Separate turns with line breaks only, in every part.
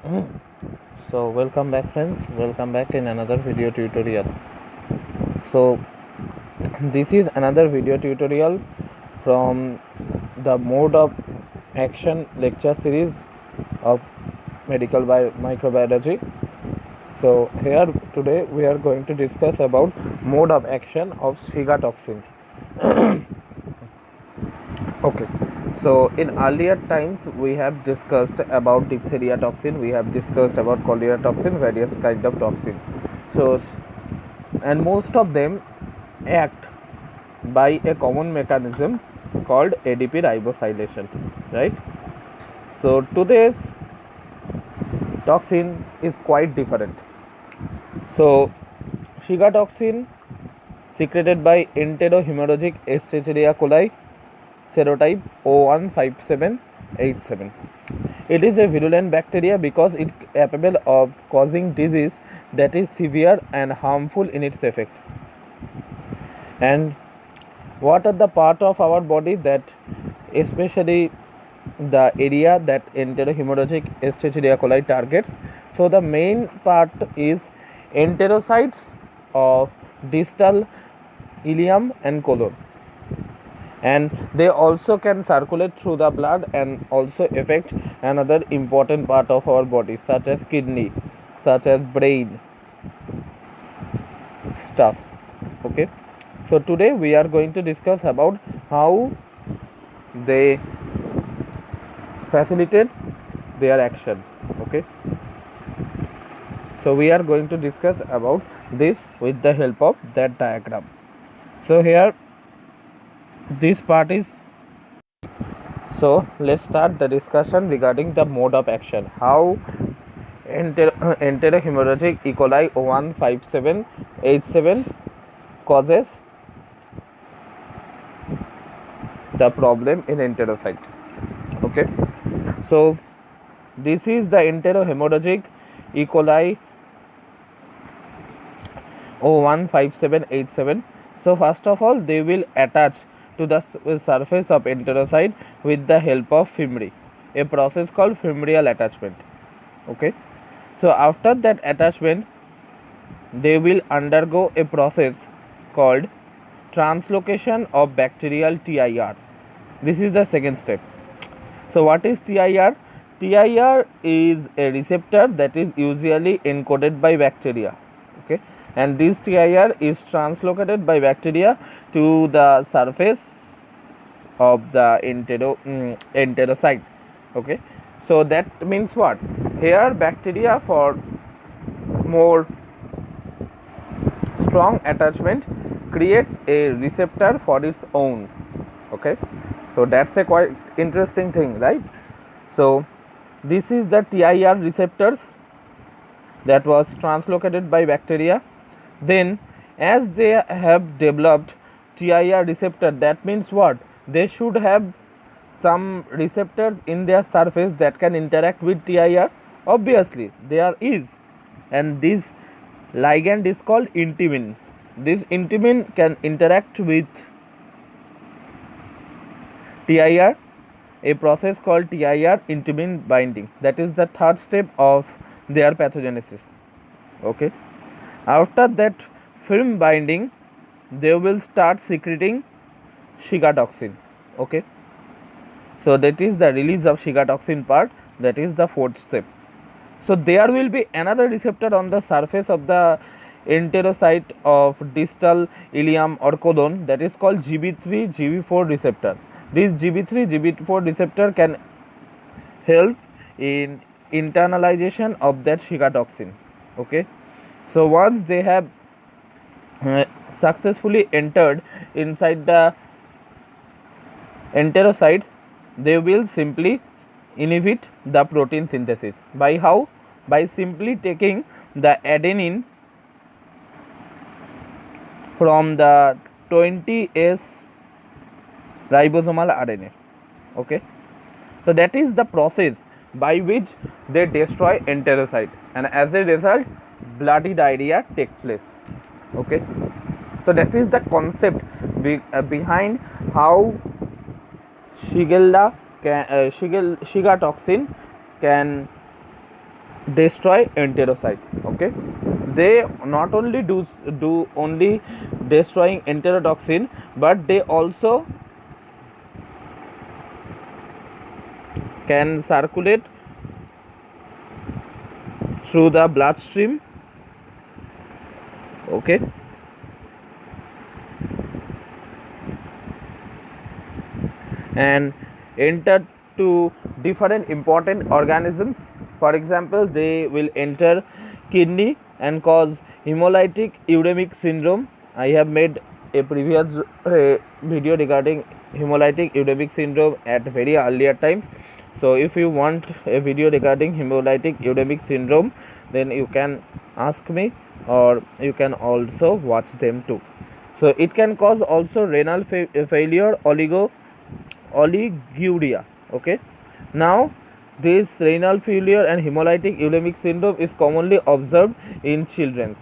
So welcome back friends, welcome back in another video tutorial. So this is another video tutorial from the mode of action lecture series of medical microbiology. So here today we are going to discuss about mode of action of Shiga toxin. Okay, so in earlier times we have discussed about diphtheria toxin, we have discussed about cholera toxin, various kind of toxin. So and most of them act by a common mechanism called ADP ribosylation, right? So today's toxin is quite different. So Shiga toxin secreted by enterohemorrhagic Escherichia coli serotype 015787. It is a virulent bacteria because it is capable of causing disease that is severe and harmful in its effect. And what are the part of our body that, especially the area that enterohemorrhagic Escherichia coli targets? So the main part is enterocytes of distal ileum and colon, and they also can circulate through the blood and also affect another important part of our body, such as kidney, such as brain stuff. Okay, so today we are going to discuss about how they facilitate their action. Okay, so we are going to discuss about this with the help of that diagram. So here this part is, so let's start the discussion regarding the mode of action. How enterohemorrhagic E. coli 015787 causes the problem in enterocyte. Okay, so this is the enterohemorrhagic E. coli 015787. So first of all, they will attach to the surface of enterocyte with the help of fimri, a process called fimbrial attachment. Okay, so after that attachment, they will undergo a process called translocation of bacterial TIR. This is the second step. So what is TIR? TIR is a receptor that is usually encoded by bacteria. Okay, and this TIR is translocated by bacteria to the surface of the enterocyte. Okay, so that means what? Here bacteria, for more strong attachment, creates a receptor for its own. Okay, so that's a quite interesting thing, right? So this is the TIR receptors that was translocated by bacteria. Then as they have developed TIR receptor, that means what? They should have some receptors in their surface that can interact with TIR. Obviously there is, and this ligand is called intimin. This intimin can interact with TIR, a process called TIR intimin binding. That is the third step of their pathogenesis. Okay, after that film binding, they will start secreting Shiga toxin. Okay, so that is the release of Shiga toxin part, that is the fourth step. So there will be another receptor on the surface of the enterocyte of distal ileum or colon, that is called GB3 GB4 receptor. This GB3 GB4 receptor can help in internalization of that Shiga toxin. Okay, so once they have successfully entered inside the enterocytes, they will simply inhibit the protein synthesis. By how? By simply taking the adenine from the 20S ribosomal RNA. Okay, so that is the process by which they destroy enterocyte, and as a result bloody diarrhea takes place. Okay, so that is the concept behind how Shiga toxin can destroy enterocyte. Okay, they not only do only destroying enterotoxin, but they also can circulate through the bloodstream. Okay, and enter to different important organisms. For example, they will enter kidney and cause hemolytic uremic syndrome. I have made a previous video regarding hemolytic uremic syndrome at very earlier times. So if you want a video regarding hemolytic uremic syndrome, then you can ask me, or you can also watch them too. So it can cause also renal failure, oliguria. Okay, now this renal failure and hemolytic uremic syndrome is commonly observed in children.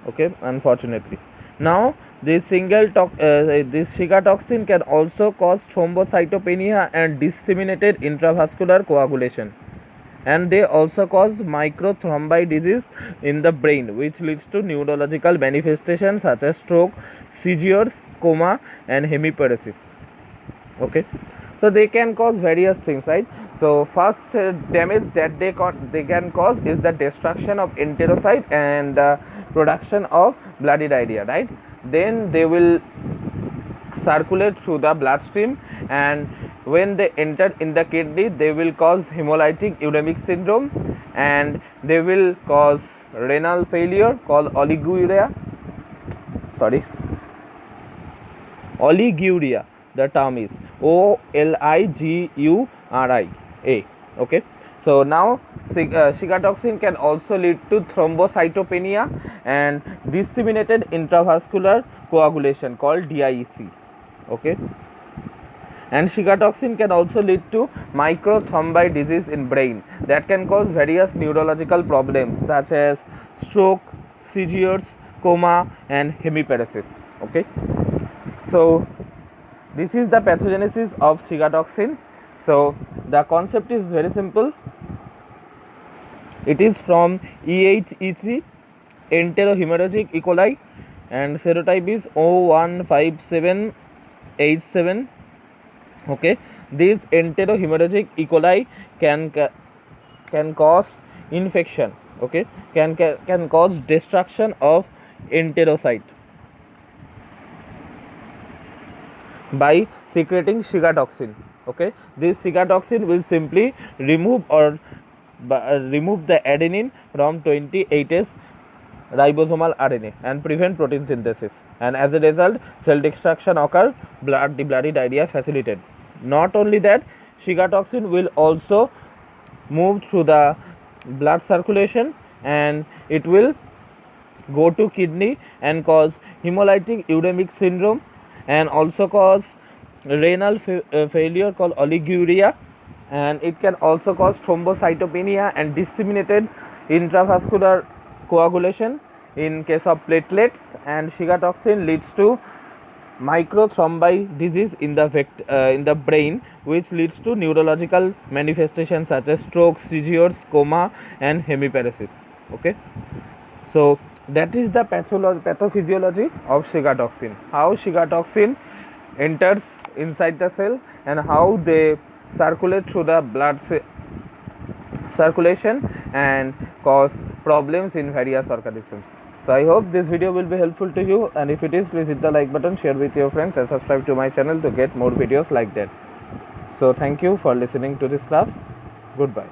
Okay, unfortunately. Now this this Shiga toxin can also cause thrombocytopenia and disseminated intravascular coagulation, and they also cause microthrombi disease in the brain, which leads to neurological manifestations such as stroke, seizures, coma, and hemiparesis. Okay, so they can cause various things, right? So first damage that they can cause is the destruction of enterocyte and production of bloody diarrhea, right? Then they will circulate through the bloodstream, and when they enter in the kidney, they will cause hemolytic uremic syndrome, and they will cause renal failure called oliguria. The term is OLIGURIA. Okay, so now Shiga toxin can also lead to thrombocytopenia and disseminated intravascular coagulation called DIEC. Okay, and Shiga toxin can also lead to microthrombi disease in brain that can cause various neurological problems such as stroke, seizures, coma, and hemiparesis. Okay, so this is the pathogenesis of Shiga toxin. So the concept is very simple. It is from EHEC, enterohemorrhagic E. coli, and serotype is O157H7. Okay, this enterohemorrhagic E. coli can cause infection. Okay, can cause destruction of enterocyte by secreting Shiga toxin. Okay, this Shiga toxin will simply remove the adenine from 28S ribosomal RNA and prevent protein synthesis, and as a result cell destruction occur, bloody diarrhea facilitated. Not only that, Shiga toxin will also move through the blood circulation, and it will go to kidney and cause hemolytic uremic syndrome, and also cause renal failure called oliguria, and it can also cause thrombocytopenia and disseminated intravascular coagulation in case of platelets, and Shiga toxin leads to microthrombi disease in the brain, which leads to neurological manifestations such as stroke, seizures, coma, and hemiparesis. Okay, so that is the pathophysiology of Shiga toxin, how Shiga toxin enters inside the cell and how they circulate through the blood circulation and cause problems in various organisms. So I hope this video will be helpful to you, and if it is, please hit the like button, share with your friends, and subscribe to my channel to get more videos like that. So thank you for listening to this class. Goodbye.